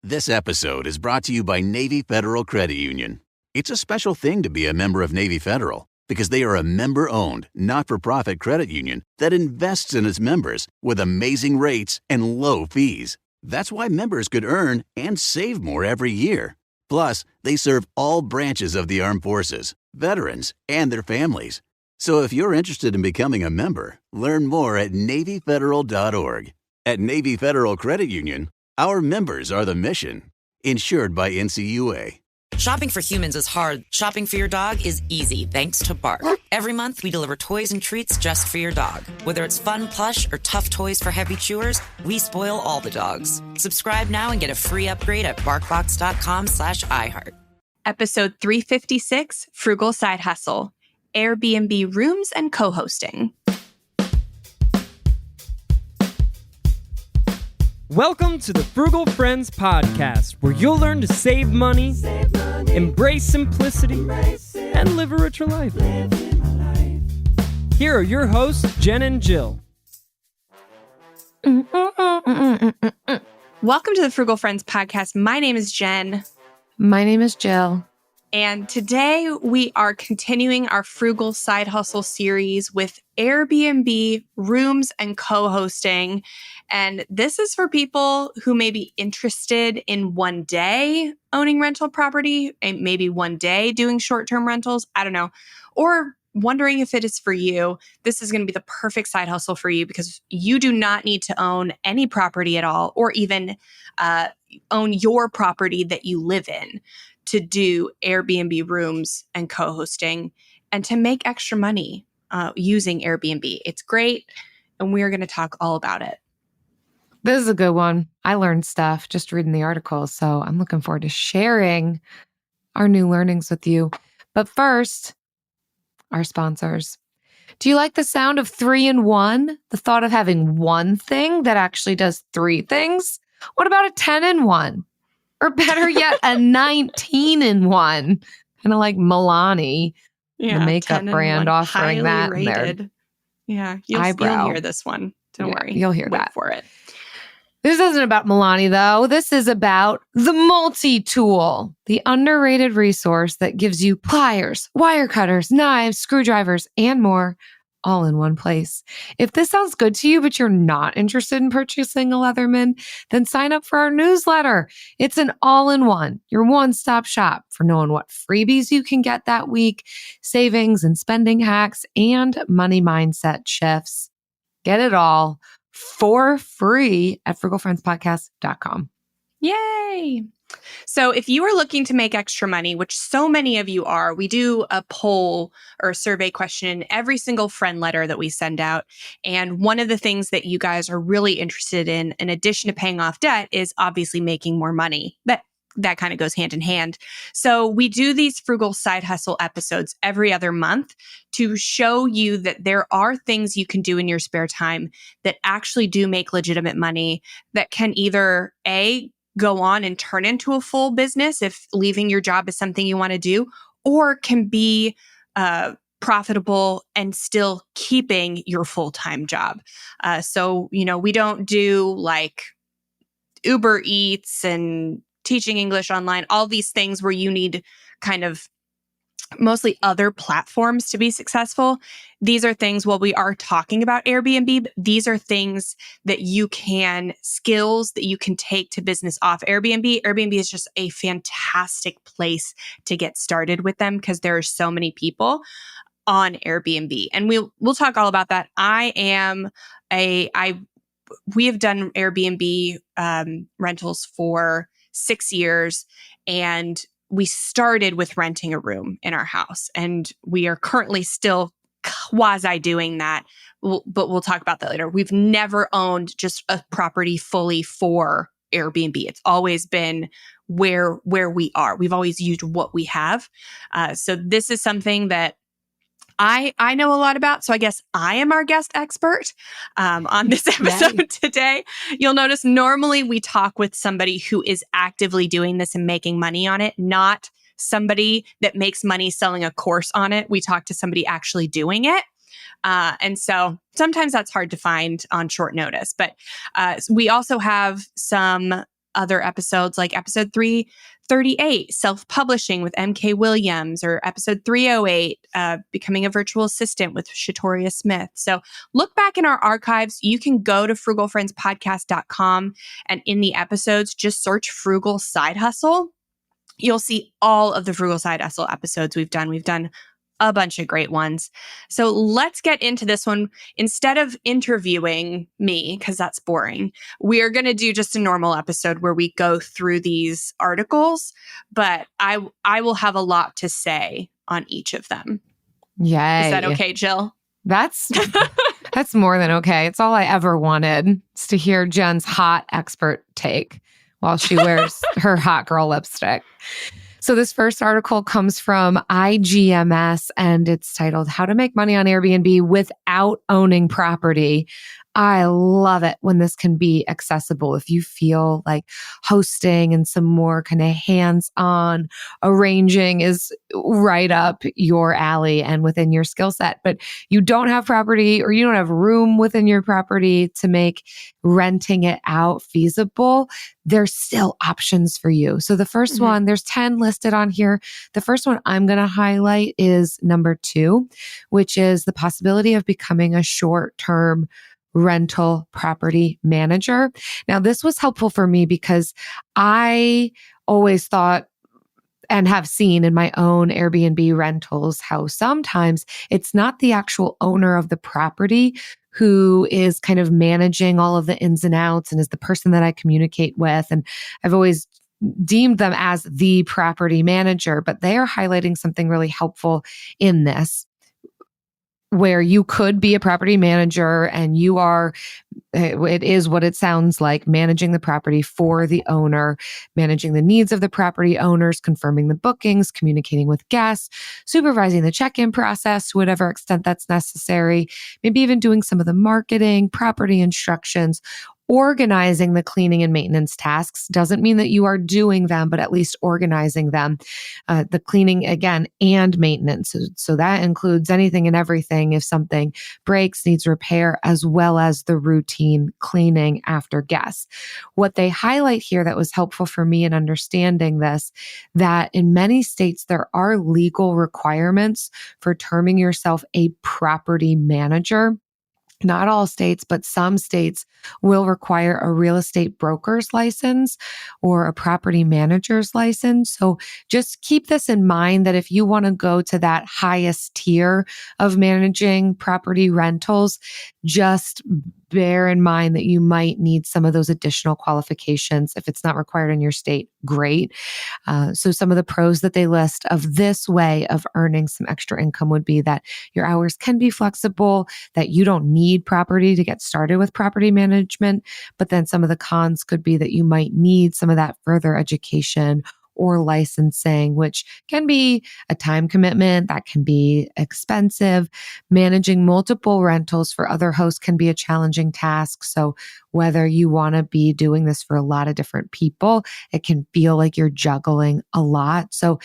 This episode is brought to you by Navy Federal Credit Union. It's a special thing to be a member of Navy Federal because they are a member-owned, not-for-profit credit union that invests in its members with amazing rates and low fees. That's why members could earn and save more every year. Plus, they serve all branches of the armed forces, veterans, and their families. So if you're interested in becoming a member, learn more at NavyFederal.org. At Navy Federal Credit Union, our members are the mission. Insured by NCUA. Shopping for humans is hard. Shopping for your dog is easy thanks to Bark. Every month, we deliver toys and treats just for your dog. Whether it's fun plush or tough toys for heavy chewers, we spoil all the dogs. Subscribe now and get a free upgrade at barkbox.com/iHeart. Episode 356, Frugal Side Hustle, Airbnb Rooms and Co-Hosting. Welcome to the Frugal Friends Podcast, where you'll learn to save money, embrace simplicity, and live a richer life. Here are your hosts, Jen and Jill. Welcome to the Frugal Friends Podcast. My name is Jen. My name is Jill. And today we are continuing our Frugal Side Hustle series with Airbnb Rooms and Co-Hosting. And this is for people who may be interested in one day owning rental property, and maybe one day doing short-term rentals. I don't know. Or wondering if it is for you. This is going to be the perfect side hustle for you because you do not need to own any property at all, or even own your property that you live in to do Airbnb Rooms and Co-Hosting and to make extra money using Airbnb. It's great, and we're going to talk all about it. This is a good one. I learned stuff just reading the article, so I'm looking forward to sharing our new learnings with you. But first, our sponsors. Do you like the sound of 3-in-1? The thought of having one thing that actually does three things? What about a 10-in-1? Or better yet, a 19-in-1? Kind of like Milani, the makeup brand, offering that in their you'll eyebrow. You'll hear this one. Don't worry. You'll hear Wait that. for it. This isn't about Milani, though. This is about the multi-tool, the underrated resource that gives you pliers, wire cutters, knives, screwdrivers, and more all in one place. If this sounds good to you, but you're not interested in purchasing a Leatherman, then sign up for our newsletter. It's an all-in-one, your one-stop shop for knowing what freebies you can get that week, savings and spending hacks, and money mindset shifts. Get it all for free at frugalfriendspodcast.com. Yay! So if you are looking to make extra money, which so many of you are, we do a poll or a survey question in every single friend letter that we send out. And one of the things that you guys are really interested in addition to paying off debt, is obviously making more money. But that kind of goes hand in hand. So we do these Frugal Side Hustle episodes every other month to show you that there are things you can do in your spare time that actually do make legitimate money, that can either go on and turn into a full business if leaving your job is something you want to do, or can be profitable and still keeping your full-time job. So, we don't do like Uber Eats and teaching English online, all these things where you need kind of mostly other platforms to be successful. These are things, while we are talking about Airbnb, but these are things that skills that you can take to business off Airbnb. Airbnb is just a fantastic place to get started with them because there are so many people on Airbnb. And we'll talk all about that. We have done Airbnb rentals for 6 years, and we started with renting a room in our house, and we are currently still quasi doing that, but we'll talk about that later. We've never owned just a property fully for Airbnb. It's always been where we are. We've always used what we have. So this is something that I know a lot about, so I guess I am our guest expert on this episode today. You'll notice normally we talk with somebody who is actively doing this and making money on it, not somebody that makes money selling a course on it. We talk to somebody actually doing it. And so sometimes that's hard to find on short notice. But we also have some other episodes like episode 338, Self-Publishing with MK Williams, or episode 308, Becoming a Virtual Assistant with Shatoria Smith. So look back in our archives. You can go to frugalfriendspodcast.com, and in the episodes, just search Frugal Side Hustle. You'll see all of the Frugal Side Hustle episodes we've done. We've done a bunch of great ones. So let's get into this one. Instead of interviewing me, because that's boring, we are going to do just a normal episode where we go through these articles, but I will have a lot to say on each of them. Yay. Is that okay, Jill? That's more than okay. It's all I ever wanted, is to hear Jen's hot expert take while she wears her hot girl lipstick. So this first article comes from IGMS, and it's titled How to Make Money on Airbnb Without Owning Property. I love it when this can be accessible. If you feel like hosting and some more kind of hands-on arranging is right up your alley and within your skill set, but you don't have property or you don't have room within your property to make renting it out feasible, there's still options for you. So the first one, there's 10 listed on here. The first one I'm going to highlight is number 2, which is the possibility of becoming a short-term rental property manager. Now, this was helpful for me because I always thought and have seen in my own Airbnb rentals how sometimes it's not the actual owner of the property who is kind of managing all of the ins and outs and is the person that I communicate with. And I've always deemed them as the property manager, but they are highlighting something really helpful in this, where you could be a property manager and you are, it is what it sounds like, managing the property for the owner, managing the needs of the property owners, confirming the bookings, communicating with guests, supervising the check-in process to whatever extent that's necessary, maybe even doing some of the marketing, property instructions, organizing the cleaning and maintenance tasks. Doesn't mean that you are doing them, but at least organizing them. The cleaning, again, and maintenance. So that includes anything and everything if something breaks, needs repair, as well as the routine cleaning after guests. What they highlight here that was helpful for me in understanding this, that in many states, there are legal requirements for terming yourself a property manager. Not all states, but some states will require a real estate broker's license or a property manager's license. So just keep this in mind, that if you want to go to that highest tier of managing property rentals, just bear in mind that you might need some of those additional qualifications. If it's not required in your state, great. So some of the pros that they list of this way of earning some extra income would be that your hours can be flexible, that you don't need property to get started with property management. But then some of the cons could be that you might need some of that further education or licensing, which can be a time commitment, that can be expensive. Managing multiple rentals for other hosts can be a challenging task. So whether you want to be doing this for a lot of different people, it can feel like you're juggling a lot. So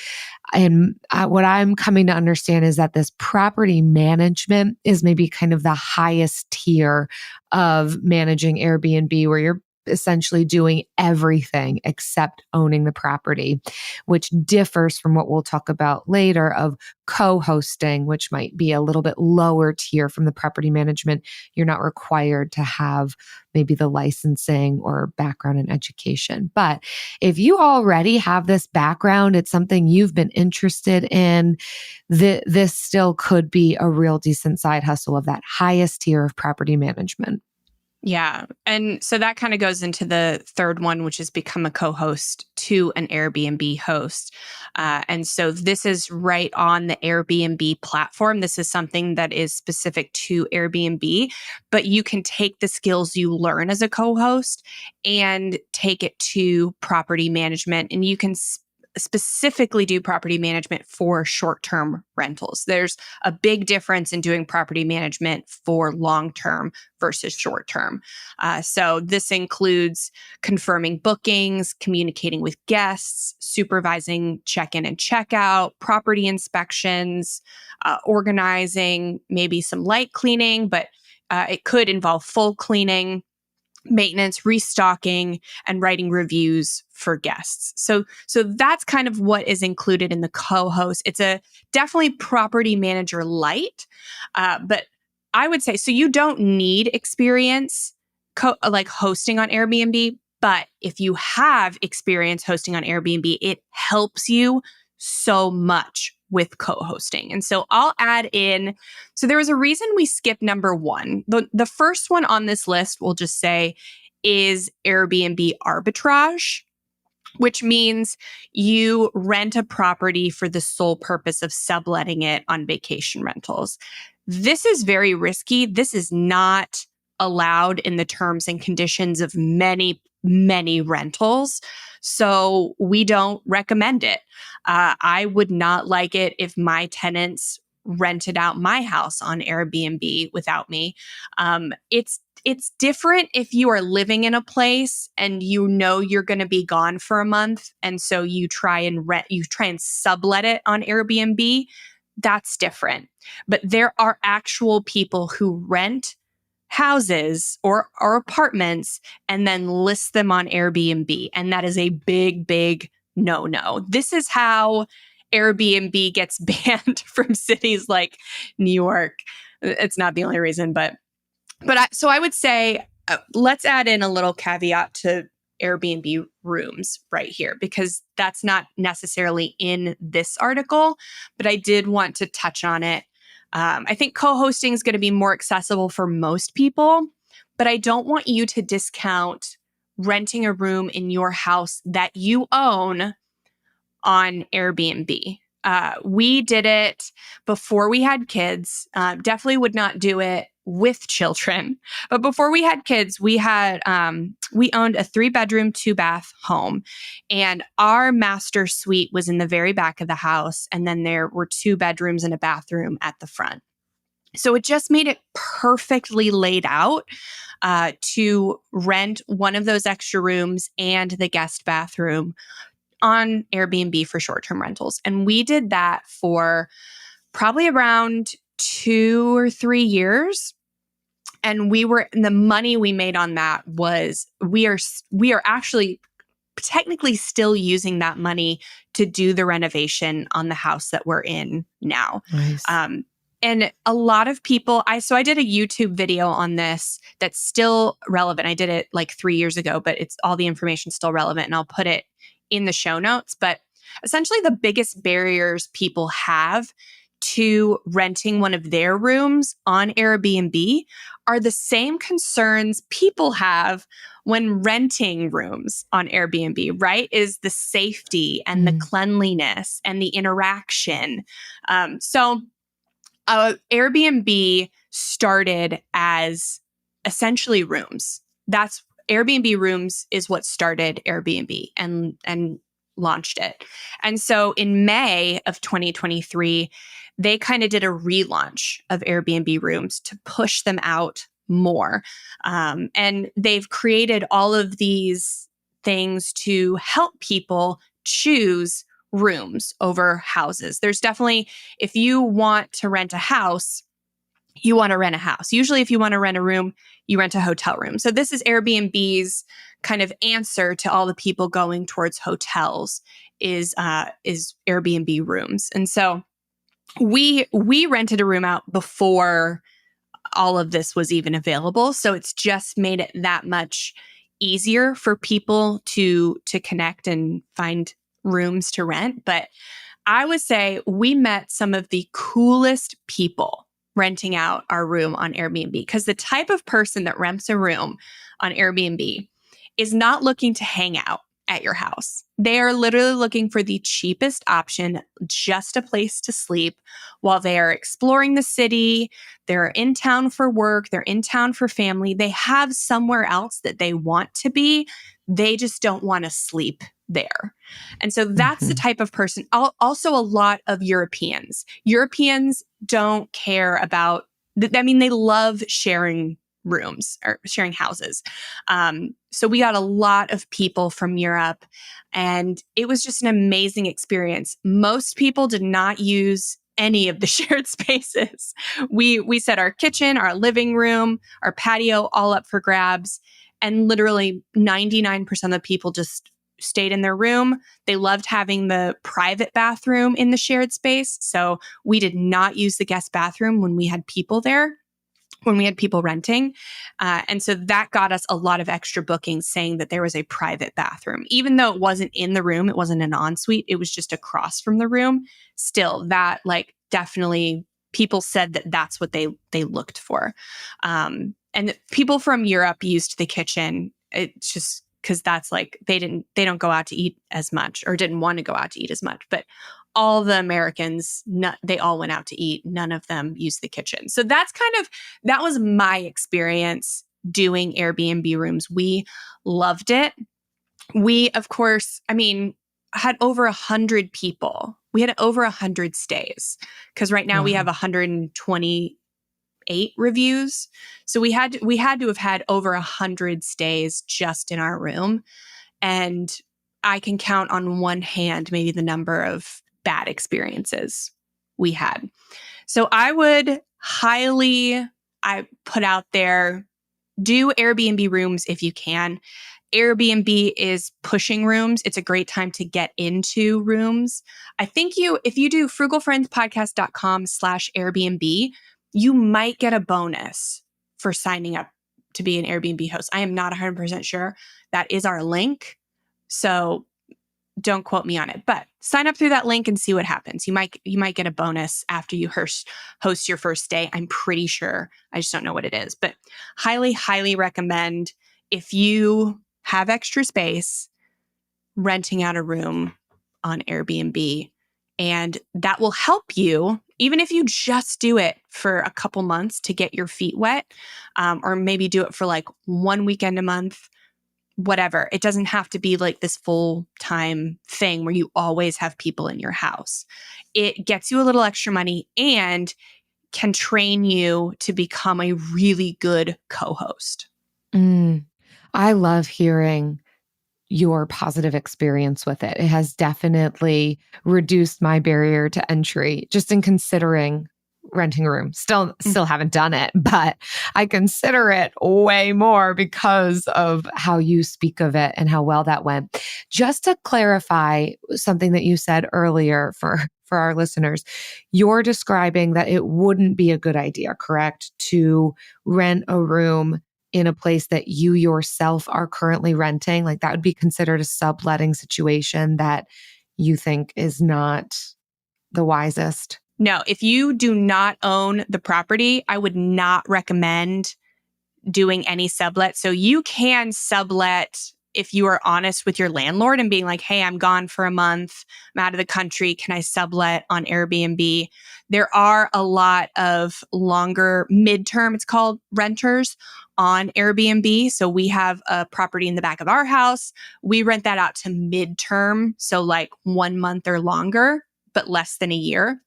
what I'm coming to understand is that this property management is maybe kind of the highest tier of managing Airbnb, where you're essentially doing everything except owning the property, which differs from what we'll talk about later of co-hosting, which might be a little bit lower tier from the property management. You're not required to have maybe the licensing or background in education. But if you already have this background, it's something you've been interested in, this still could be a real decent side hustle of that highest tier of property management. Yeah. And so that kind of goes into the third one, which is become a co-host to an Airbnb host. And so this is right on the Airbnb platform. This is something that is specific to Airbnb, but you can take the skills you learn as a co-host and take it to property management. And you can specifically do property management for short-term rentals. There's a big difference in doing property management for long-term versus short-term. So this includes confirming bookings, communicating with guests, supervising check-in and check-out, property inspections, organizing, maybe some light cleaning, but it could involve full cleaning. maintenance, restocking, and writing reviews for guests. So that's kind of what is included in the co-host. It's a definitely property manager light, but I would say, so you don't need experience like hosting on Airbnb, but if you have experience hosting on Airbnb, it helps you so much with co-hosting. And so I'll add in, so there was a reason we skipped number one. The first one on this list, we'll just say, is Airbnb arbitrage, which means you rent a property for the sole purpose of subletting it on vacation rentals. This is very risky. This is not allowed in the terms and conditions of many rentals. So we don't recommend it. I would not like it if my tenants rented out my house on Airbnb without me. It's different if you are living in a place and you know you're going to be gone for a month, and so you try and sublet it on Airbnb. That's different. But there are actual people who rent houses or apartments and then list them on Airbnb. And that is a big no. This is how Airbnb gets banned from cities like New York. It's not the only reason, but I would say, let's add in a little caveat to Airbnb rooms right here, because that's not necessarily in this article, but I did want to touch on it. I think co-hosting is going to be more accessible for most people, but I don't want you to discount renting a room in your house that you own on Airbnb. We did it before we had kids. Definitely would not do it with children. But before we had kids, we owned a 3-bedroom, 2-bath home. And our master suite was in the very back of the house. And then there were 2 bedrooms and a bathroom at the front. So it just made it perfectly laid out to rent one of those extra rooms and the guest bathroom on Airbnb for short-term rentals. And we did that for probably around 2 or 3 years. And the money we made on that was, we are actually technically still using that money to do the renovation on the house that we're in now. Nice. And a lot of people, I did a YouTube video on this that's still relevant. I did it like 3 years ago, but it's all the information still relevant, and I'll put it in the show notes. But essentially the biggest barriers people have to renting one of their rooms on Airbnb are the same concerns people have when renting rooms on Airbnb, right? Is the safety and the cleanliness and the interaction. Airbnb started as essentially rooms. That's Airbnb rooms is what started Airbnb and launched it. And so in May of 2023, they kind of did a relaunch of Airbnb rooms to push them out more. And they've created all of these things to help people choose rooms over houses. There's definitely, if you want to rent a house, you want to rent a house. Usually if you want to rent a room, you rent a hotel room. So this is Airbnb's kind of answer to all the people going towards hotels is Airbnb rooms. And so we rented a room out before all of this was even available. So it's just made it that much easier for people to connect and find rooms to rent. But I would say we met some of the coolest people renting out our room on Airbnb, because the type of person that rents a room on Airbnb is not looking to hang out at your house. They are literally looking for the cheapest option, just a place to sleep while they are exploring the city. They're in town for work. They're in town for family. They have somewhere else that they want to be. They just don't want to sleep there. And so that's the type of person. Also, a lot of Europeans. Europeans don't care about, they love sharing rooms or sharing houses. So we got a lot of people from Europe, and it was just an amazing experience. Most people did not use any of the shared spaces. We set our kitchen, our living room, our patio all up for grabs. And literally 99% of the people just stayed in their room. They loved having the private bathroom in the shared space. So we did not use the guest bathroom when we had people there, when we had people renting. And so that got us a lot of extra bookings saying that there was a private bathroom. Even though it wasn't in the room, it wasn't an ensuite, it was just across from the room. Still, that like definitely people said that that's what they looked for. And people from Europe used the kitchen. It's just because that's like, they don't go out to eat as much or didn't want to go out to eat as much. But all the Americans, they all went out to eat. None of them used the kitchen. So that was my experience doing Airbnb rooms. We loved it. We, of course, had over 100 people. We had over 100 stays because right now we have 128 reviews. So we had to have had over 100 stays just in our room. And I can count on one hand maybe the number of bad experiences we had. So I put out there, do Airbnb rooms if you can. Airbnb is pushing rooms. It's a great time to get into rooms. I think if you do frugalfriendspodcast.com/Airbnb, you might get a bonus for signing up to be an Airbnb host. I am not 100% sure. That is our link. So don't quote me on it, but sign up through that link and see what happens. You might get a bonus after you host your first stay. I'm pretty sure. I just don't know what it is, but highly, highly recommend if you have extra space, renting out a room on Airbnb. And that will help you, even if you just do it for a couple months to get your feet wet, or maybe do it for like one weekend a month, whatever. It doesn't have to be like this full-time thing where you always have people in your house. It gets you a little extra money and can train you to become a really good co-host. I love hearing your positive experience with it. It has definitely reduced my barrier to entry just in considering renting a room. Still haven't done it, but I consider it way more because of how you speak of it and how well that went. Just to clarify something that you said earlier for our listeners, you're describing that it wouldn't be a good idea, correct, to rent a room in a place that you yourself are currently renting. Like that would be considered a subletting situation that you think is not the wisest. No, if you do not own the property, I would not recommend doing any sublet. So you can sublet if you are honest with your landlord and being like, hey, I'm gone for a month, I'm out of the country, can I sublet on Airbnb? There are a lot of longer midterm, it's called, renters on Airbnb. So we have a property in the back of our house. We rent that out to midterm, so like 1 month or longer, but less than a year.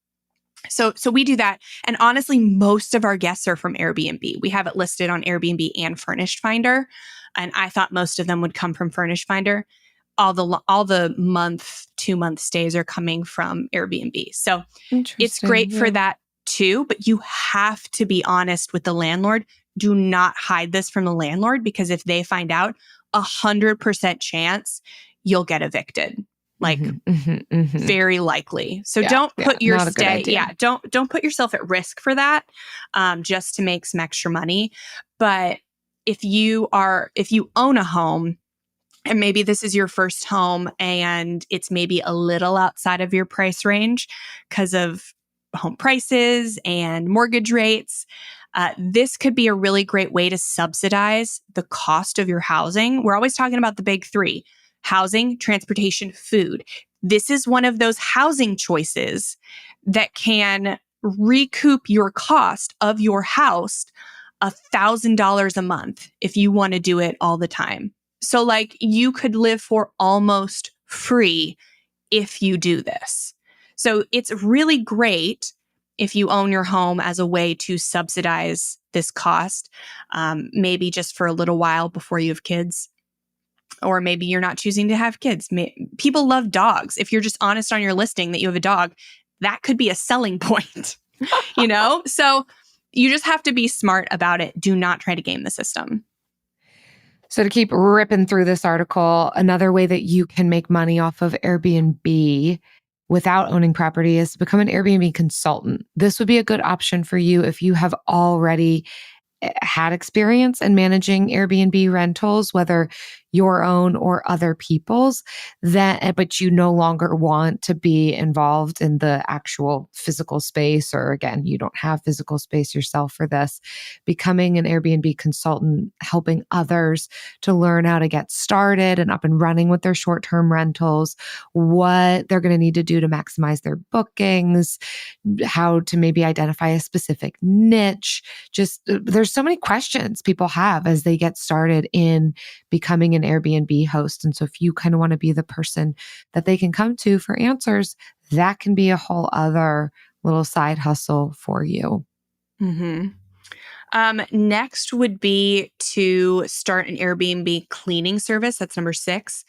So we do that. And honestly, most of our guests are from Airbnb. We have it listed on Airbnb and Furnished Finder. And I thought most of them would come from Furnished Finder. All the month, 2 month stays are coming from Airbnb. So it's great for that too, but you have to be honest with the landlord. Do not hide this from the landlord, because if they find out, 100% chance you'll get evicted. Like very likely. So don't put your stay. Yeah. Don't put yourself at risk for that, just to make some extra money. But if you own a home and maybe this is your first home and it's maybe a little outside of your price range because of home prices and mortgage rates, this could be a really great way to subsidize the cost of your housing. We're always talking about the big three: housing, transportation, food. This is one of those housing choices that can recoup your cost of your house $1,000 a month if you want to do it all the time. So like you could live for almost free if you do this. So it's really great if you own your home as a way to subsidize this cost, maybe just for a little while before you have kids. Or maybe you're not choosing to have kids. People love dogs. If you're just honest on your listing that you have a dog, that could be a selling point, So you just have to be smart about it. Do not try to game the system. So to keep ripping through this article, another way that you can make money off of Airbnb without owning property is to become an Airbnb consultant. This would be a good option for you if you have already had experience in managing Airbnb rentals, whether your own or other people's, but you no longer want to be involved in the actual physical space, or again, you don't have physical space yourself for this. Becoming an Airbnb consultant, helping others to learn how to get started and up and running with their short-term rentals, what they're going to need to do to maximize their bookings, how to maybe identify a specific niche. Just there's so many questions people have as they get started in becoming an Airbnb host. And so if you kind of want to be the person that they can come to for answers, that can be a whole other little side hustle for you. Mm-hmm. Next would be to start an Airbnb cleaning service. That's number 6.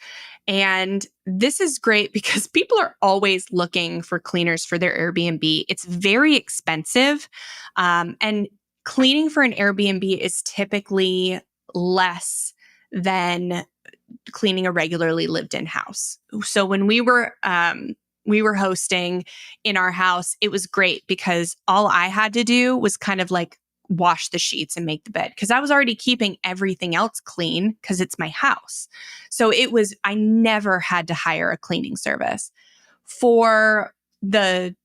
And this is great because people are always looking for cleaners for their Airbnb. It's very expensive. And cleaning for an Airbnb is typically less than cleaning a regularly lived-in house. So when we were hosting in our house, it was great because all I had to do was kind of like wash the sheets and make the bed because I was already keeping everything else clean because it's my house. So I never had to hire a cleaning service. For the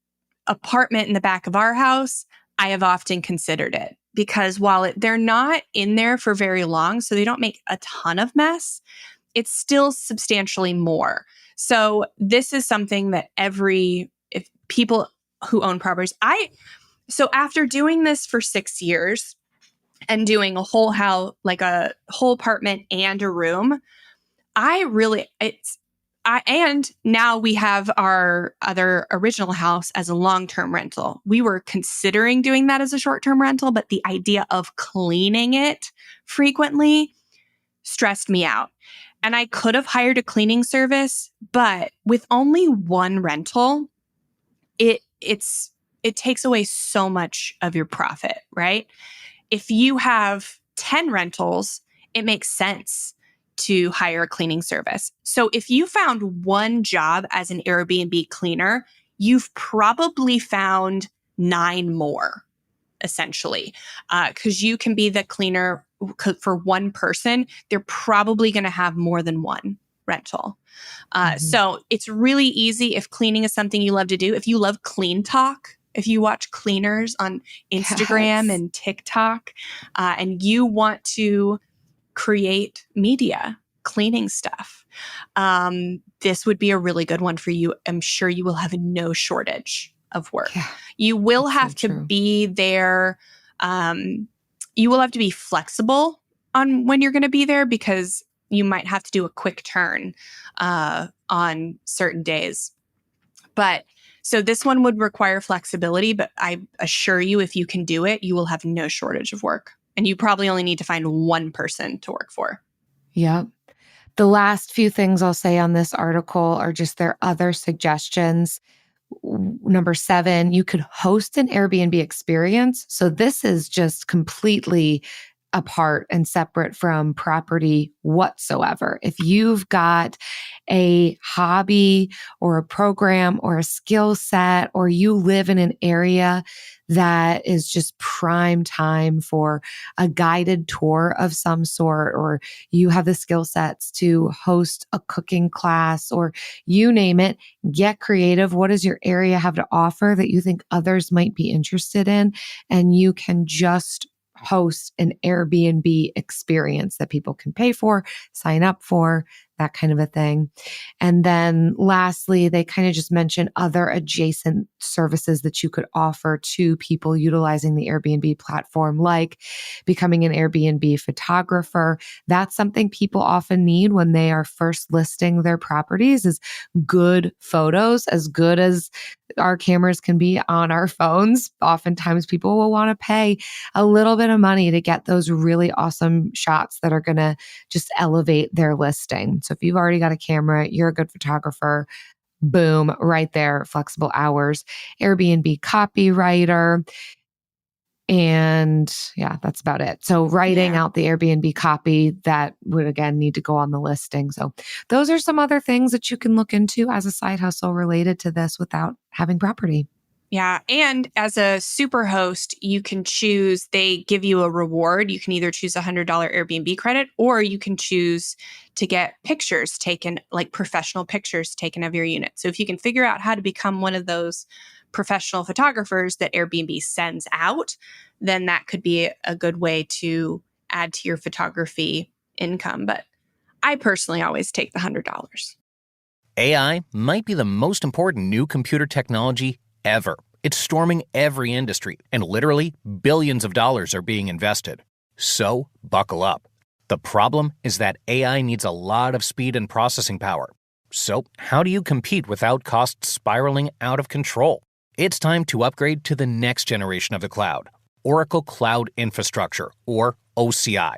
apartment in the back of our house, I have often considered it because while they're not in there for very long, so they don't make a ton of mess, it's still substantially more. So this is something that if people who own properties, so after doing this for 6 years and doing a whole house, like a whole apartment and a room, and now we have our other original house as a long-term rental. We were considering doing that as a short-term rental, but the idea of cleaning it frequently stressed me out. And I could have hired a cleaning service, but with only one rental, it takes away so much of your profit, right? If you have 10 rentals, it makes sense to hire a cleaning service. So if you found one job as an Airbnb cleaner, you've probably found 9 more, essentially, because you can be the cleaner for one person. They're probably going to have more than one rental. So it's really easy if cleaning is something you love to do. If you love clean talk, if you watch cleaners on Instagram and TikTok, and you want to create media, cleaning stuff, this would be a really good one for you. I'm sure you will have no shortage of work. Yeah, you will have to be there. You will have to be flexible on when you're going to be there because you might have to do a quick turn on certain days. But so this one would require flexibility, but I assure you, if you can do it, you will have no shortage of work. And you probably only need to find one person to work for. Yep. The last few things I'll say on this article are just their other suggestions. Number 7, you could host an Airbnb experience. So this is just completely apart and separate from property whatsoever. If you've got a hobby or a program or a skill set, or you live in an area that is just prime time for a guided tour of some sort, or you have the skill sets to host a cooking class, or you name it, get creative. What does your area have to offer that you think others might be interested in? And you can just host an Airbnb experience that people can pay for, sign up for, that kind of a thing. And then lastly, they kind of just mention other adjacent services that you could offer to people utilizing the Airbnb platform, like becoming an Airbnb photographer. That's something people often need when they are first listing their properties, is good photos, as good as our cameras can be on our phones. Oftentimes people will want to pay a little bit of money to get those really awesome shots that are going to just elevate their listing. So if you've already got a camera, you're a good photographer, boom, right there, flexible hours. Airbnb copywriter. And yeah, that's about it. So writing out the Airbnb copy that would again need to go on the listing. So those are some other things that you can look into as a side hustle related to this without having property. Yeah. And as a super host, you can choose, they give you a reward. You can either choose a $100 Airbnb credit, or you can choose to get pictures taken, like professional pictures taken of your unit. So if you can figure out how to become one of those professional photographers that Airbnb sends out, then that could be a good way to add to your photography income. But I personally always take the $100. AI might be the most important new computer technology ever. It's storming every industry, and literally billions of dollars are being invested. So, buckle up. The problem is that AI needs a lot of speed and processing power. So, how do you compete without costs spiraling out of control? It's time to upgrade to the next generation of the cloud, Oracle Cloud Infrastructure, or OCI.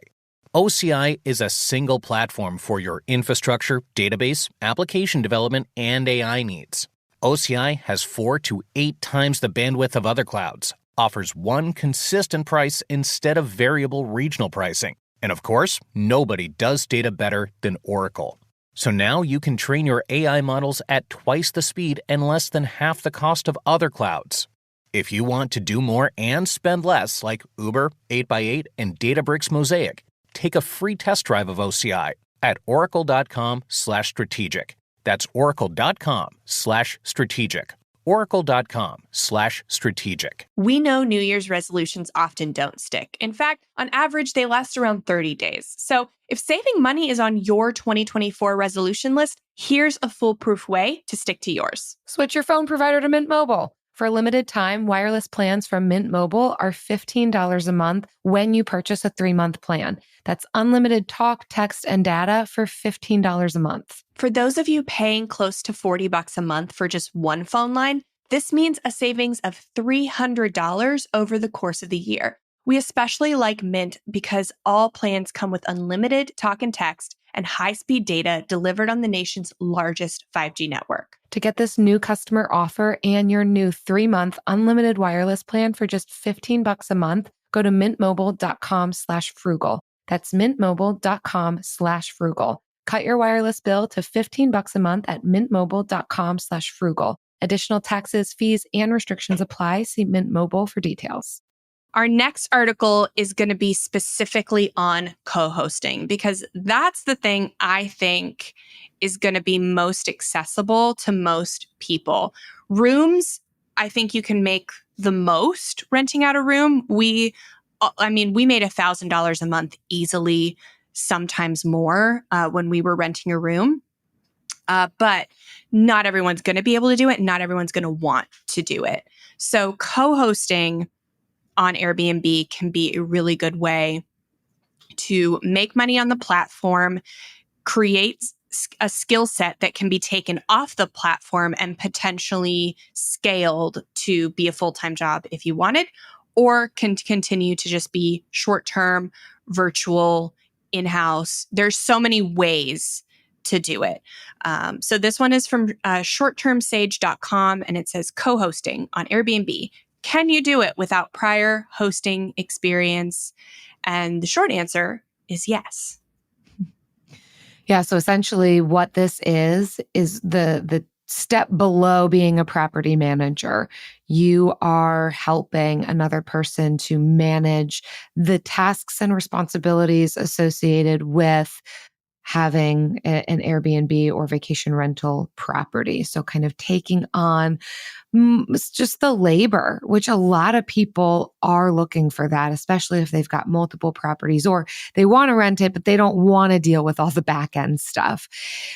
OCI is a single platform for your infrastructure, database, application development, and AI needs. OCI has 4 to 8 times the bandwidth of other clouds, offers one consistent price instead of variable regional pricing. And of course, nobody does data better than Oracle. So now you can train your AI models at twice the speed and less than half the cost of other clouds. If you want to do more and spend less, like Uber, 8x8, and Databricks Mosaic, take a free test drive of OCI at oracle.com/strategic. That's oracle.com/strategic. oracle.com/strategic. We know New Year's resolutions often don't stick. In fact, on average, they last around 30 days. So if saving money is on your 2024 resolution list, here's a foolproof way to stick to yours. Switch your phone provider to Mint Mobile. For a limited time, wireless plans from Mint Mobile are $15 a month when you purchase a 3-month plan. That's unlimited talk, text, and data for $15 a month. For those of you paying close to $40 a month for just one phone line, this means a savings of $300 over the course of the year. We especially like Mint because all plans come with unlimited talk and text and high-speed data delivered on the nation's largest 5G network. To get this new customer offer and your new 3-month unlimited wireless plan for just $15 a month, go to mintmobile.com/frugal. That's mintmobile.com/frugal. Cut your wireless bill to $15 a month at mintmobile.com/frugal. Additional taxes, fees, and restrictions apply. See Mint Mobile for details. Our next article is going to be specifically on co-hosting because that's the thing I think is going to be most accessible to most people. Rooms, I think you can make the most renting out a room. We made $1,000 a month easily, sometimes more when we were renting a room. But not everyone's going to be able to do it. Not everyone's going to want to do it. So co-hosting on Airbnb can be a really good way to make money on the platform, create a skill set that can be taken off the platform and potentially scaled to be a full-time job if you wanted, or can continue to just be short-term, virtual, in-house. There's so many ways to do it. So this one is from shorttermsage.com, and it says co-hosting on Airbnb. Can you do it without prior hosting experience? And the short answer is yes. Yeah, so essentially what this is the step below being a property manager. You are helping another person to manage the tasks and responsibilities associated with having an Airbnb or vacation rental property. So kind of taking on just the labor, which a lot of people are looking for that, especially if they've got multiple properties or they want to rent it, but they don't want to deal with all the back end stuff.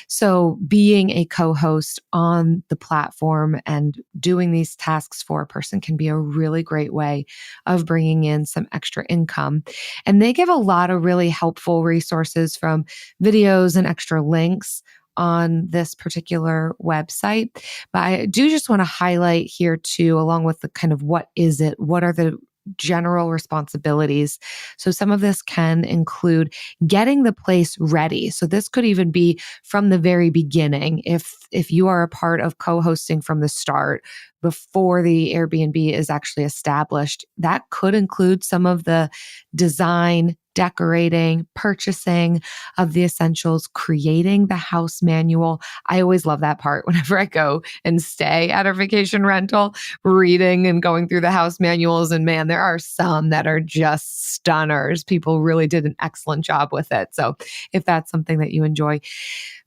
So being a co-host on the platform and doing these tasks for a person can be a really great way of bringing in some extra income. And they give a lot of really helpful resources, from videos and extra links on this particular website. But I do just want to highlight here too, along with the kind of what is it, what are the general responsibilities. So some of this can include getting the place ready. So this could even be from the very beginning. If you are a part of co-hosting from the start, before the Airbnb is actually established, that could include some of the design, decorating, purchasing of the essentials, creating the house manual. I always love that part whenever I go and stay at a vacation rental, reading and going through the house manuals. And man, there are some that are just stunners. People really did an excellent job with it. So if that's something that you enjoy,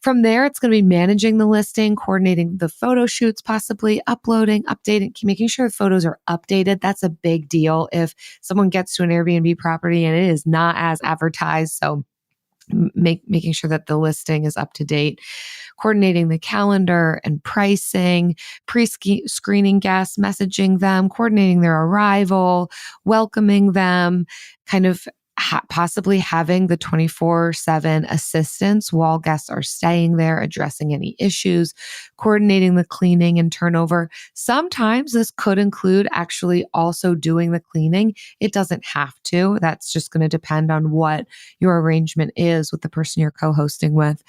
from there, it's going to be managing the listing, coordinating the photo shoots, possibly uploading, updating, making sure the photos are updated. That's a big deal if someone gets to an Airbnb property and it is not as advertised. So making sure that the listing is up to date, coordinating the calendar and pricing, pre-screening guests, messaging them, coordinating their arrival, welcoming them, kind of possibly having the 24/7 assistance while guests are staying there, addressing any issues, coordinating the cleaning and turnover. Sometimes this could include actually also doing the cleaning. It doesn't have to. That's just going to depend on what your arrangement is with the person you're co-hosting with.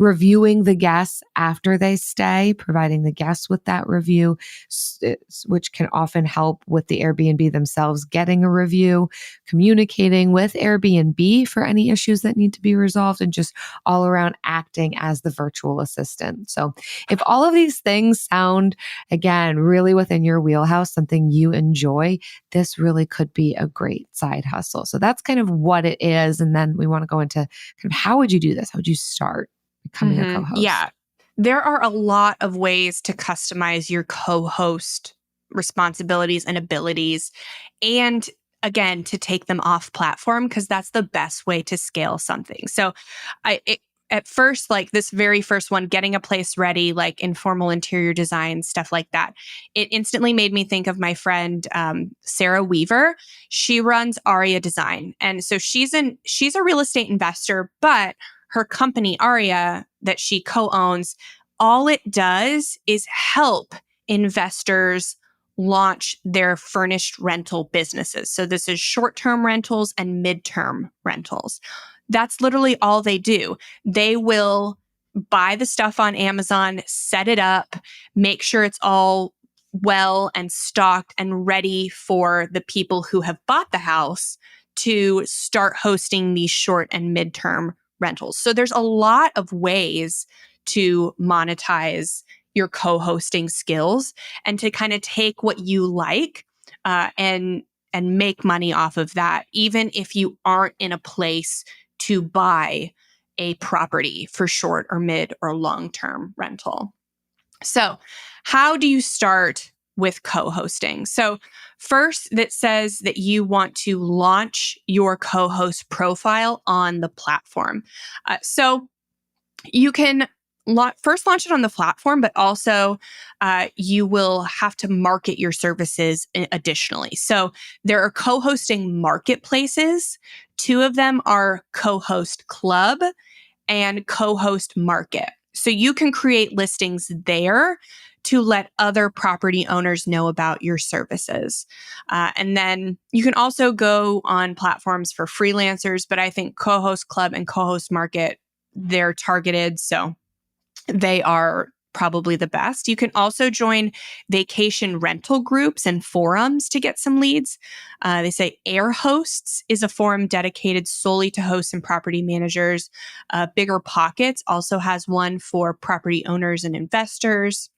Reviewing the guests after they stay, providing the guests with that review, which can often help with the Airbnb themselves getting a review, communicating with Airbnb for any issues that need to be resolved, and just all around acting as the virtual assistant. So if all of these things sound, again, really within your wheelhouse, something you enjoy, this really could be a great side hustle. So that's kind of what it is. And then we want to go into kind of how would you do this? How would you start becoming a co-host? Yeah. There are a lot of ways to customize your co-host responsibilities and abilities. And again, to take them off platform, because that's the best way to scale something. So at first, like this very first one, getting a place ready, like informal interior design, stuff like that, it instantly made me think of my friend, Sarah Weaver. She runs Aria Design. And so she's a real estate investor, but her company, Aria, that she co-owns, all it does is help investors launch their furnished rental businesses. So this is short-term rentals and mid-term rentals. That's literally all they do. They will buy the stuff on Amazon, set it up, make sure it's all well and stocked and ready for the people who have bought the house to start hosting these short and mid-term rentals. So there's a lot of ways to monetize your co-hosting skills and to kind of take what you like and make money off of that, even if you aren't in a place to buy a property for short or mid or long-term rental. So how do you start with co-hosting? So first, that says that you want to launch your co-host profile on the platform. So you can first launch it on the platform, but also you will have to market your services additionally. So there are co-hosting marketplaces. Two of them are Co-Host Club and Co-Host Market. So you can create listings there to let other property owners know about your services. And then you can also go on platforms for freelancers, but I think Co-Host Club and Co-Host Market, they're targeted, so they are probably the best. You can also join vacation rental groups and forums to get some leads. They say Air Hosts is a forum dedicated solely to hosts and property managers. Bigger Pockets also has one for property owners and investors.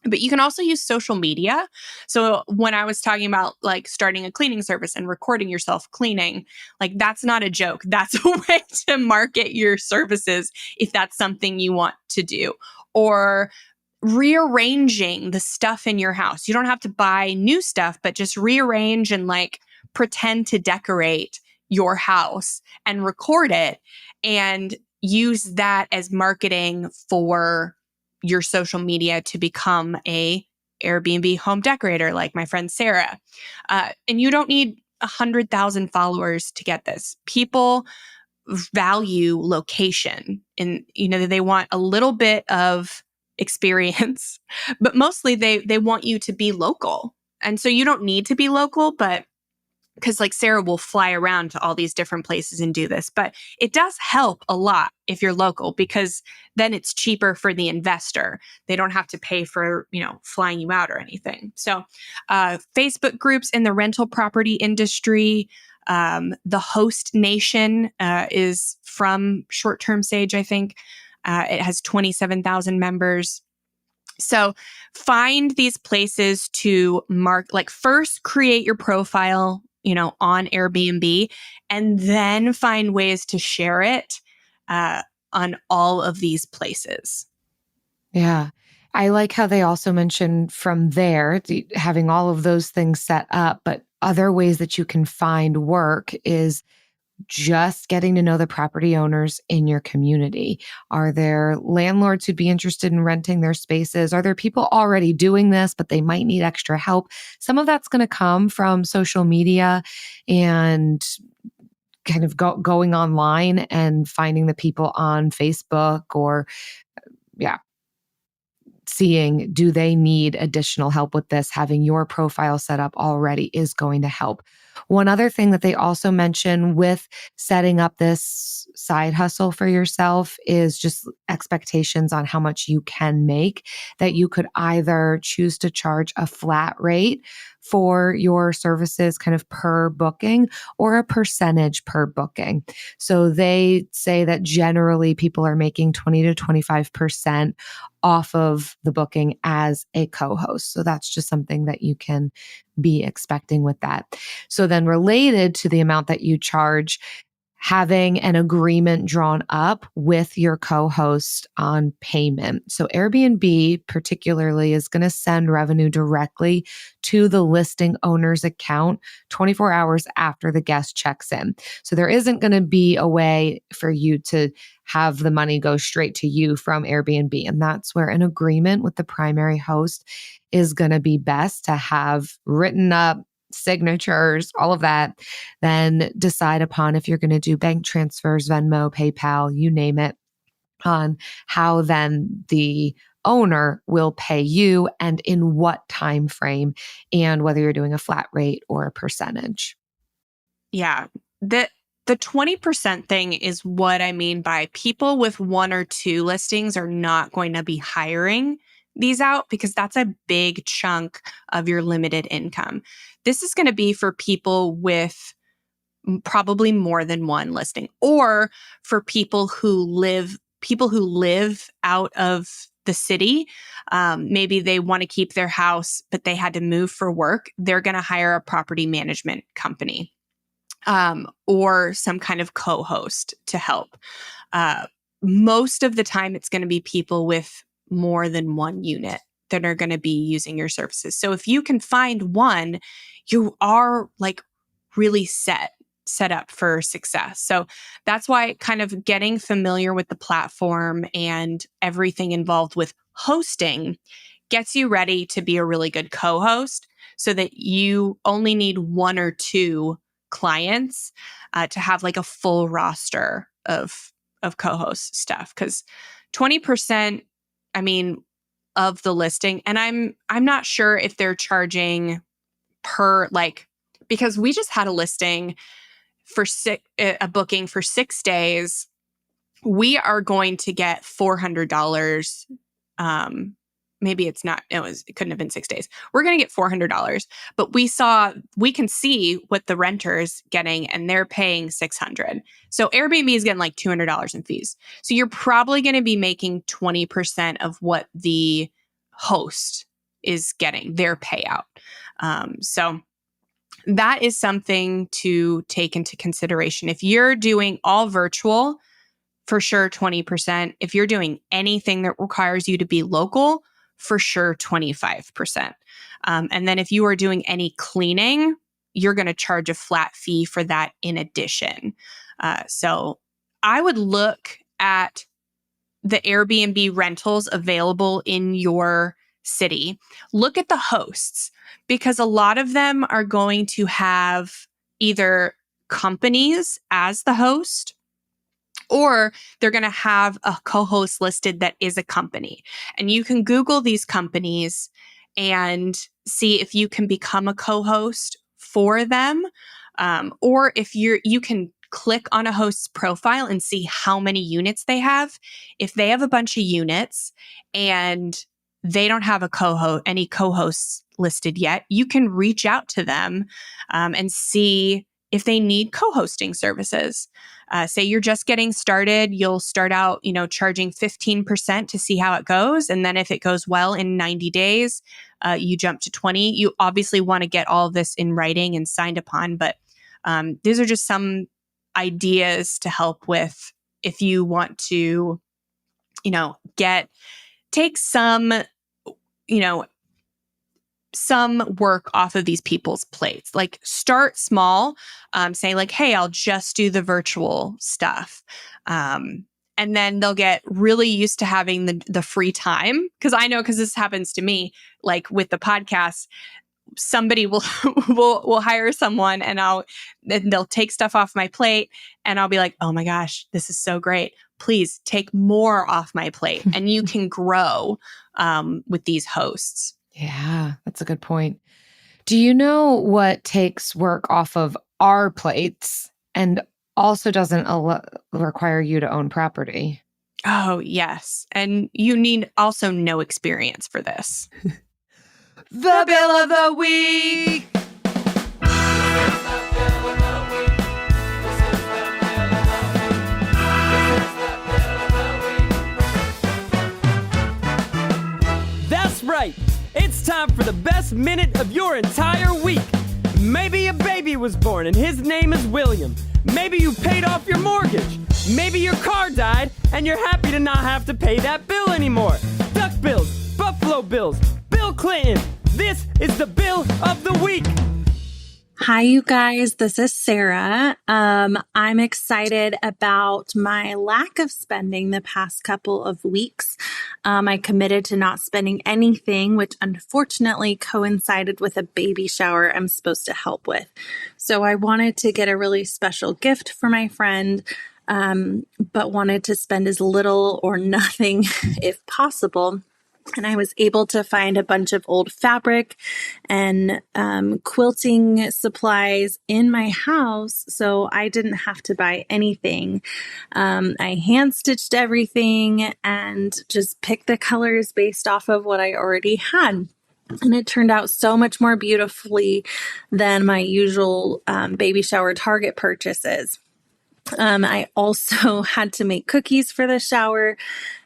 But you can also use social media. So when I was talking about like starting a cleaning service and recording yourself cleaning, like that's not a joke. That's a way to market your services if that's something you want to do. Or rearranging the stuff in your house. You don't have to buy new stuff, but just rearrange and like pretend to decorate your house and record it and use that as marketing for your social media to become a Airbnb home decorator like my friend Sarah. And you don't need 100,000 followers to get this. People value location and, they want a little bit of experience, but mostly they want you to be local. And so you don't need to be local, but because like Sarah will fly around to all these different places and do this, but it does help a lot if you're local, because then it's cheaper for the investor. They don't have to pay for, flying you out or anything. So Facebook groups in the rental property industry, the Host Nation is from Short-Term Sage, I think. It has 27,000 members. So find these places to mark, like first create your profile, on Airbnb, and then find ways to share it on all of these places. Yeah. I like how they also mentioned from there, having all of those things set up, but other ways that you can find work is just getting to know the property owners in your community. Are there landlords who'd be interested in renting their spaces? Are there people already doing this, but they might need extra help? Some of that's going to come from social media and kind of going online and finding the people on Facebook or, seeing, do they need additional help with this? Having your profile set up already is going to help. One other thing that they also mention with setting up this side hustle for yourself is just expectations on how much you can make, that you could either choose to charge a flat rate for your services kind of per booking or a percentage per booking. So they say that generally people are making 20 to 25% off of the booking as a co-host. So that's just something that you can be expecting with that. So then related to the amount that you charge, having an agreement drawn up with your co-host on payment. So Airbnb particularly is going to send revenue directly to the listing owner's account 24 hours after the guest checks in. So there isn't going to be a way for you to have the money go straight to you from Airbnb. And that's where an agreement with the primary host is going to be best to have written up, signatures, all of that, then decide upon if you're going to do bank transfers, Venmo, PayPal, you name it, on how then the owner will pay you and in what time frame, and whether you're doing a flat rate or a percentage. Yeah. The 20% thing is what I mean by people with one or two listings are not going to be hiring these out, because that's a big chunk of your limited income. This is going to be for people with probably more than one listing, or for people who live out of the city. Maybe they want to keep their house, but they had to move for work. They're going to hire a property management company or some kind of co-host to help. Most of the time, it's going to be people with more than one unit that are going to be using your services. So if you can find one, you are like really set up for success. So that's why kind of getting familiar with the platform and everything involved with hosting gets you ready to be a really good co-host, so that you only need one or two clients to have like a full roster of co-host stuff. Because 20%, I mean, of the listing, and I'm not sure if they're charging per, like, because we just had a listing for a booking for 6 days. We are going to get $400. Maybe it's not, it couldn't have been 6 days. We're going to get $400, but we can see what the renter is getting, and they're paying $600. So Airbnb is getting like $200 in fees. So you're probably going to be making 20% of what the host is getting, their payout. So that is something to take into consideration. If you're doing all virtual, for sure, 20%. If you're doing anything that requires you to be local, for sure, 25%. And then if you are doing any cleaning, you're going to charge a flat fee for that in addition. So I would look at the Airbnb rentals available in your city. Look at the hosts, because a lot of them are going to have either companies as the host, or they're going to have a co-host listed that is a company. And you can Google these companies and see if you can become a co-host for them. Or if you can click on a host's profile and see how many units they have. If they have a bunch of units and they don't have any co-hosts listed yet, you can reach out to them and see if they need co-hosting services. Say you're just getting started, you'll start out, charging 15% to see how it goes. And then if it goes well in 90 days, you jump to 20. You obviously want to get all of this in writing and signed upon, but these are just some ideas to help with if you want to, take some work off of these people's plates. Like start small, say like, hey, I'll just do the virtual stuff. And then they'll get really used to having the free time. Because this happens to me, like with the podcast, somebody will hire someone and they'll take stuff off my plate and I'll be like, oh my gosh, this is so great. Please take more off my plate. And you can grow with these hosts. Yeah, that's a good point. Do you know what takes work off of our plates and also doesn't require you to own property? Oh, yes. And you need also no experience for this. The Bill of the Week! That's right. It's time for the best minute of your entire week. Maybe a baby was born and his name is William. Maybe you paid off your mortgage. Maybe your car died and you're happy to not have to pay that bill anymore. Duck bills, Buffalo Bills, Bill Clinton. This is the Bill of the Week. Hi, you guys. This is Sarah. I'm excited about my lack of spending the past couple of weeks. I committed to not spending anything, which unfortunately coincided with a baby shower I'm supposed to help with. So I wanted to get a really special gift for my friend, but wanted to spend as little or nothing if possible. And I was able to find a bunch of old fabric and quilting supplies in my house, so I didn't have to buy anything. I hand stitched everything and just picked the colors based off of what I already had. And it turned out so much more beautifully than my usual baby shower Target purchases. I also had to make cookies for the shower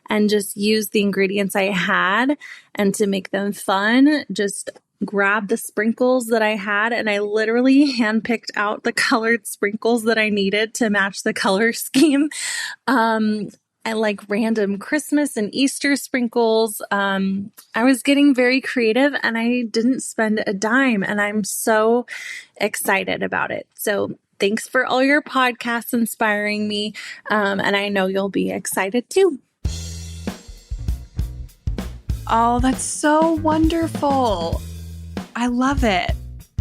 and just use the ingredients I had, and to make them fun, just grab the sprinkles that I had, and I literally handpicked out the colored sprinkles that I needed to match the color scheme. I like random Christmas and Easter sprinkles. I was getting very creative and I didn't spend a dime, and I'm so excited about it. So thanks for all your podcasts inspiring me. And I know you'll be excited too. Oh, that's so wonderful. I love it.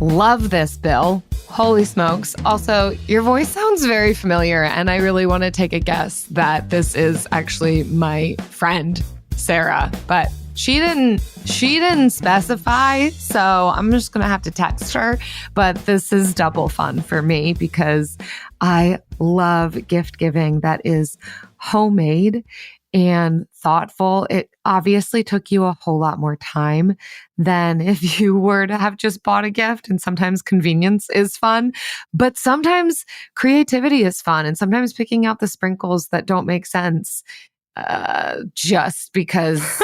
Love this, Bill. Holy smokes. Also, your voice sounds very familiar, and I really want to take a guess that this is actually my friend, Sarah, but she didn't specify, so I'm just going to have to text her. But this is double fun for me because I love gift giving that is homemade and thoughtful. It obviously took you a whole lot more time than if you were to have just bought a gift. And sometimes convenience is fun, but sometimes creativity is fun. And sometimes picking out the sprinkles that don't make sense just because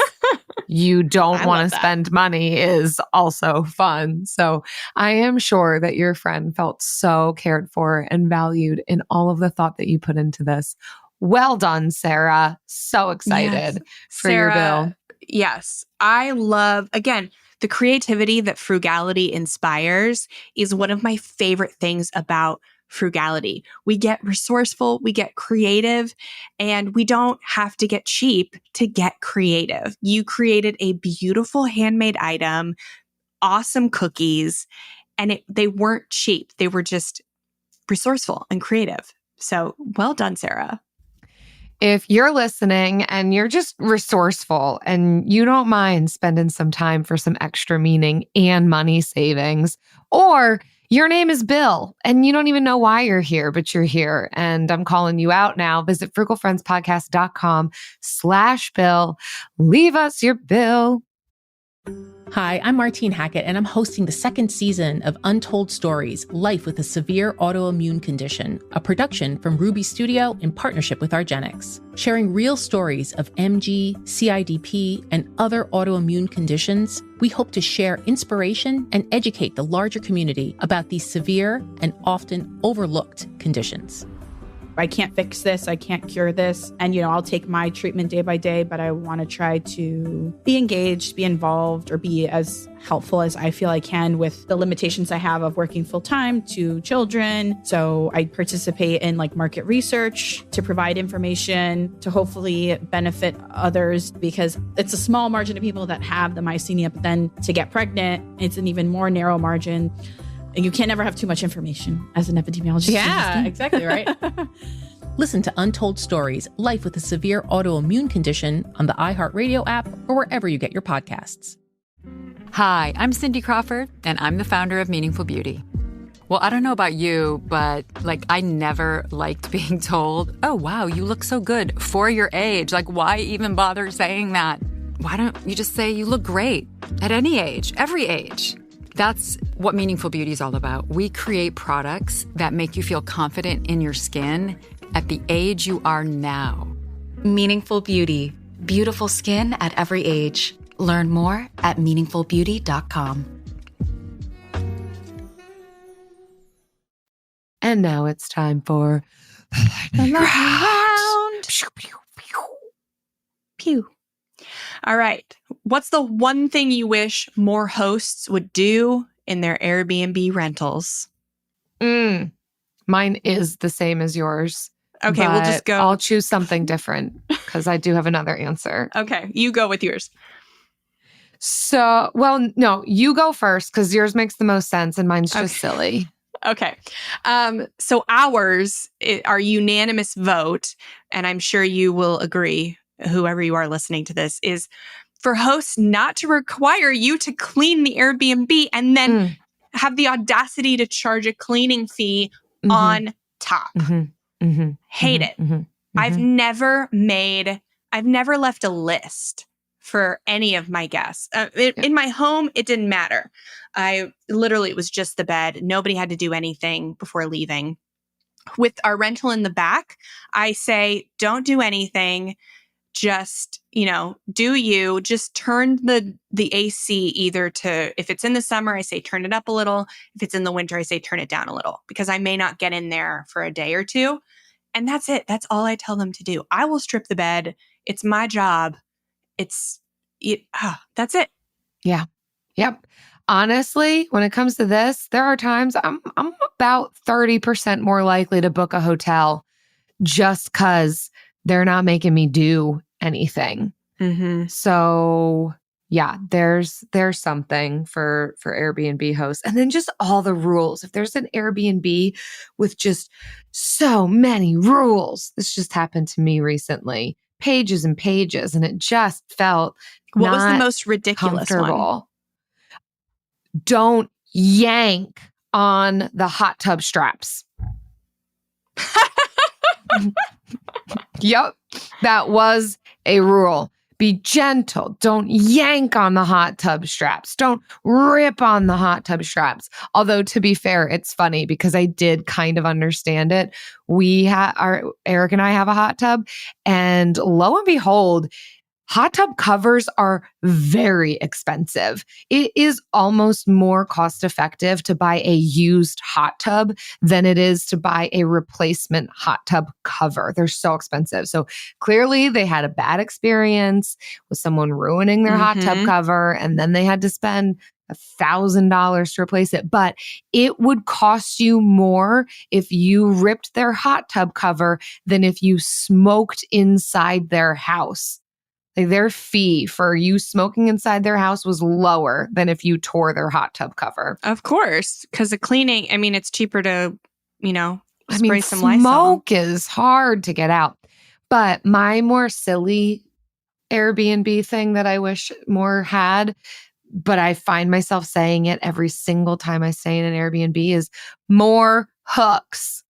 you don't want to spend money is also fun. So I am sure that your friend felt so cared for and valued in all of the thought that you put into this. Well done, Sarah. So excited for Sarah, your bill. Yes. I love, again, the creativity that frugality inspires is one of my favorite things about frugality. We get resourceful, we get creative, and we don't have to get cheap to get creative. You created a beautiful handmade item, awesome cookies, and they weren't cheap. They were just resourceful and creative. So well done, Sarah. If you're listening and you're just resourceful and you don't mind spending some time for some extra meaning and money savings, or Your name is Bill, and you don't even know why you're here, but you're here. And I'm calling you out now. Visit frugalfriendspodcast.com/Bill. Leave us your bill. Hi, I'm Martine Hackett, and I'm hosting the second season of Untold Stories, Life with a Severe Autoimmune Condition, a production from Ruby Studio in partnership with Argenix, sharing real stories of MG, CIDP, and other autoimmune conditions. We hope to share inspiration and educate the larger community about these severe and often overlooked conditions. I can't fix this, I can't cure this. And, I'll take my treatment day by day, but I want to try to be engaged, be involved, or be as helpful as I feel I can with the limitations I have of working full time to children. So I participate in market research to provide information to hopefully benefit others, because it's a small margin of people that have the myasthenia, but then to get pregnant, it's an even more narrow margin. And you can't ever have too much information as an epidemiologist. Yeah, exactly right. Listen to Untold Stories, Life with a Severe Autoimmune Condition on the iHeartRadio app or wherever you get your podcasts. Hi, I'm Cindy Crawford, and I'm the founder of Meaningful Beauty. Well, I don't know about you, but I never liked being told, oh, wow, you look so good for your age. Why even bother saying that? Why don't you just say you look great at any age, every age? That's what Meaningful Beauty is all about. We create products that make you feel confident in your skin at the age you are now. Meaningful Beauty. Beautiful skin at every age. Learn more at meaningfulbeauty.com. And now it's time for the lightning round. Pew, pew, pew. Pew. All right. What's the one thing you wish more hosts would do in their Airbnb rentals? Mine is the same as yours. Okay, we'll just go. I'll choose something different because I do have another answer. Okay, you go with yours. So, no, you go first because yours makes the most sense and mine's just silly. Okay. So ours, our unanimous vote, and I'm sure you will agree, whoever you are listening to this, is for hosts not to require you to clean the Airbnb and then have the audacity to charge a cleaning fee on top. Hate it. I've never left a list for any of my guests. In my home, it didn't matter. It was just the bed. Nobody had to do anything before leaving. With our rental in the back, I say, don't do anything. Just, do you just turn the AC either to, if it's in the summer, I say turn it up a little. If it's in the winter, I say turn it down a little, because I may not get in there for a day or two. And that's it. That's all I tell them to do. I will strip the bed. It's my job. That's it. Yeah. Yep. Honestly, when it comes to this, there are times I'm about 30% more likely to book a hotel just because they're not making me do anything. So yeah, there's something for Airbnb hosts. And then just all the rules. If there's an Airbnb with just so many rules, this just happened to me recently, pages and pages, and it just felt what was the most ridiculous one? Don't yank on the hot tub straps. Yep, that was a rule. Be gentle. Don't yank on the hot tub straps. Don't rip on the hot tub straps. Although, to be fair, it's funny because I did kind of understand it. Eric and I have a hot tub, and lo and behold, hot tub covers are very expensive. It is almost more cost effective to buy a used hot tub than it is to buy a replacement hot tub cover. They're so expensive. So clearly they had a bad experience with someone ruining their hot tub cover, and then they had to spend $1,000 to replace it. But it would cost you more if you ripped their hot tub cover than if you smoked inside their house. Like, their fee for you smoking inside their house was lower than if you tore their hot tub cover. Of course, because the cleaning, it's cheaper to, spray some Lysol. Smoke is hard to get out. But my more silly Airbnb thing that I wish more had, but I find myself saying it every single time I stay in an Airbnb, is more hooks.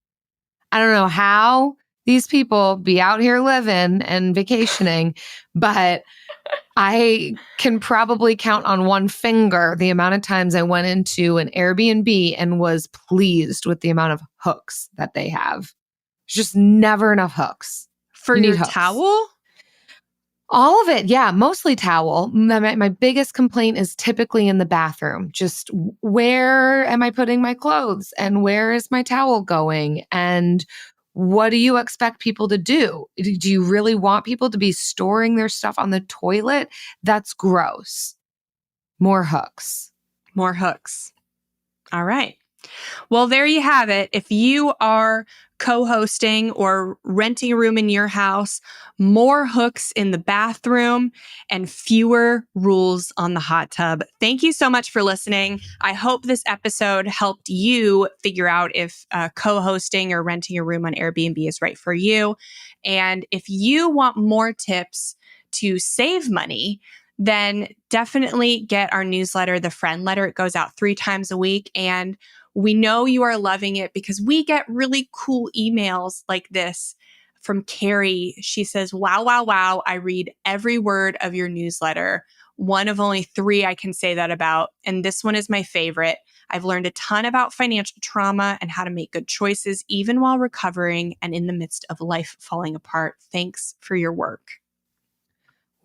I don't know how these people be out here living and vacationing, but I can probably count on one finger the amount of times I went into an Airbnb and was pleased with the amount of hooks that they have. There's just never enough hooks. For You your need hooks. towel? All of it. Yeah, mostly towel. My biggest complaint is typically in the bathroom. Just where am I putting my clothes and where is my towel going? And what do you expect people to do? Do you really want people to be storing their stuff on the toilet? That's gross. More hooks. More hooks. All right. Well, there you have it. If you are co-hosting or renting a room in your house, more hooks in the bathroom and fewer rules on the hot tub. Thank you so much for listening. I hope this episode helped you figure out if co-hosting or renting a room on Airbnb is right for you. And if you want more tips to save money, then definitely get our newsletter, The Friend Letter. It goes out 3 times a week. And we know you are loving it because we get really cool emails like this from Carrie. She says, wow, wow, wow. I read every word of your newsletter. One of only 3 I can say that about. And this one is my favorite. I've learned a ton about financial trauma and how to make good choices, even while recovering and in the midst of life falling apart. Thanks for your work.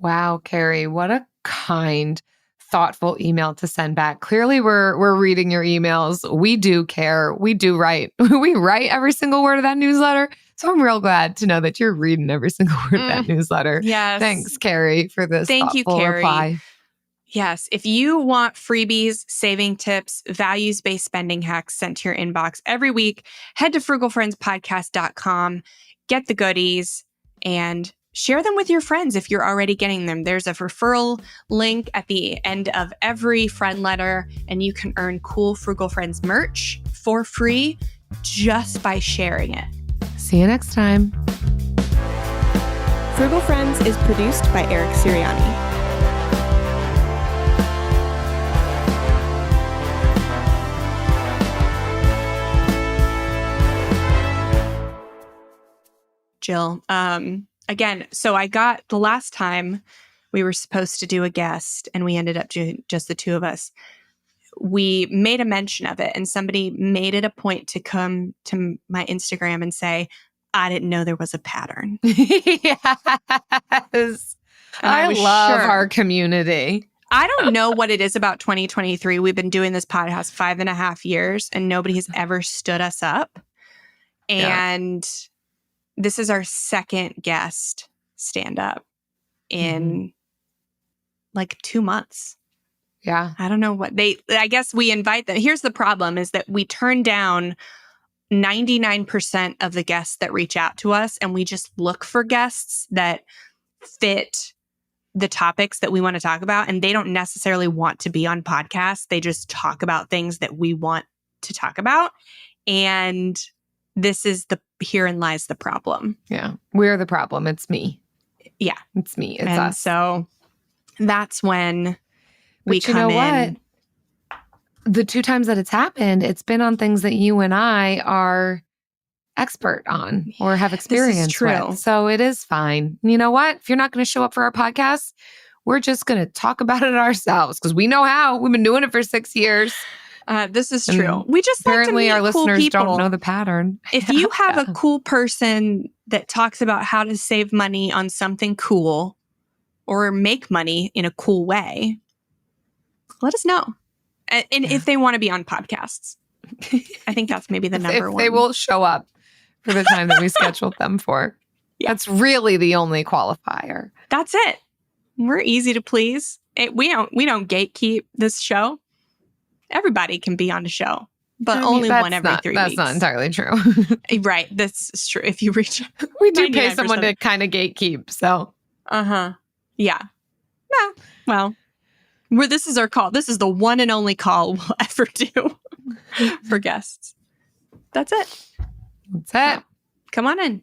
Wow, Carrie, what a kind, thoughtful email to send back. Clearly, we're reading your emails. We do care. We do write. We write every single word of that newsletter. So I'm real glad to know that you're reading every single word of that newsletter. Yes. Thanks, Carrie, for this Thank you, thoughtful Carrie. reply. Yes. If you want freebies, saving tips, values-based spending hacks sent to your inbox every week, head to frugalfriendspodcast.com, get the goodies, and share them with your friends if you're already getting them. There's a referral link at the end of every friend letter, and you can earn cool Frugal Friends merch for free just by sharing it. See you next time. Frugal Friends is produced by Eric Siriani. Jill, again, so I got the last time we were supposed to do a guest and we ended up doing just the 2 of us. We made a mention of it and somebody made it a point to come to my Instagram and say, I didn't know there was a pattern. Yes. I love sure. our community. I don't know what it is about 2023. We've been doing this podcast 5.5 years and nobody has ever stood us up. And this is our second guest stand up in like 2 months. Yeah. I don't know what I guess we invite them. Here's the problem is that we turn down 99% of the guests that reach out to us and we just look for guests that fit the topics that we want to talk about. And they don't necessarily want to be on podcasts. They just talk about things that we want to talk about. And this is herein lies the problem. Yeah. We're the problem. It's me. Yeah. It's me. It's and us. So that's when we come you know in. What? The 2 times that it's happened, it's been on things that you and I are expert on or have experience with. So it is fine. You know what? If you're not going to show up for our podcast, we're just going to talk about it ourselves because we know how. We've been doing it for 6 years. This is true. We just apparently like to meet our cool listeners people. don't know the pattern. If you have a cool person that talks about how to save money on something cool or make money in a cool way, let us know. And if they want to be on podcasts, I think that's maybe the number one. They will show up for the time that we scheduled them for. Yeah. That's really the only qualifier. That's it. We're easy to please. We don't gatekeep this show. Everybody can be on the show, but only one every 3 weeks. That's not entirely true. Right. This is true. If you reach, we do pay someone to kind of gatekeep. So, yeah. Yeah. Well, this is our call. This is the one and only call we'll ever do for guests. That's it. That's it. Come on in.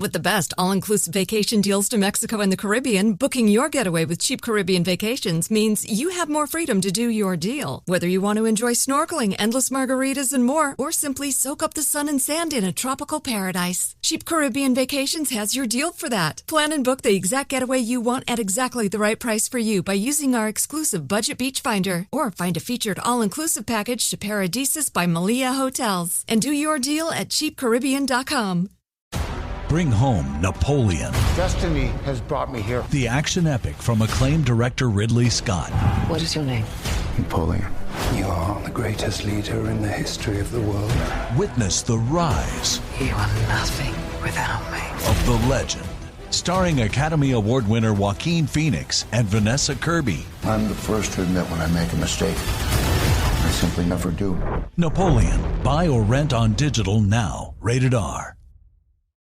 With the best all-inclusive vacation deals to Mexico and the Caribbean, booking your getaway with Cheap Caribbean Vacations means you have more freedom to do your deal. Whether you want to enjoy snorkeling, endless margaritas, and more, or simply soak up the sun and sand in a tropical paradise, Cheap Caribbean Vacations has your deal for that. Plan and book the exact getaway you want at exactly the right price for you by using our exclusive Budget Beach Finder, or find a featured all-inclusive package to Paradisus by Malia Hotels, and do your deal at cheapcaribbean.com. Bring home Napoleon. Destiny has brought me here. The action epic from acclaimed director Ridley Scott. What is your name? Napoleon. You are the greatest leader in the history of the world. Witness the rise. You are nothing without me. Of the legend. Starring Academy Award winner Joaquin Phoenix and Vanessa Kirby. I'm the first to admit when I make a mistake. I simply never do. Napoleon. Buy or rent on digital now. Rated R.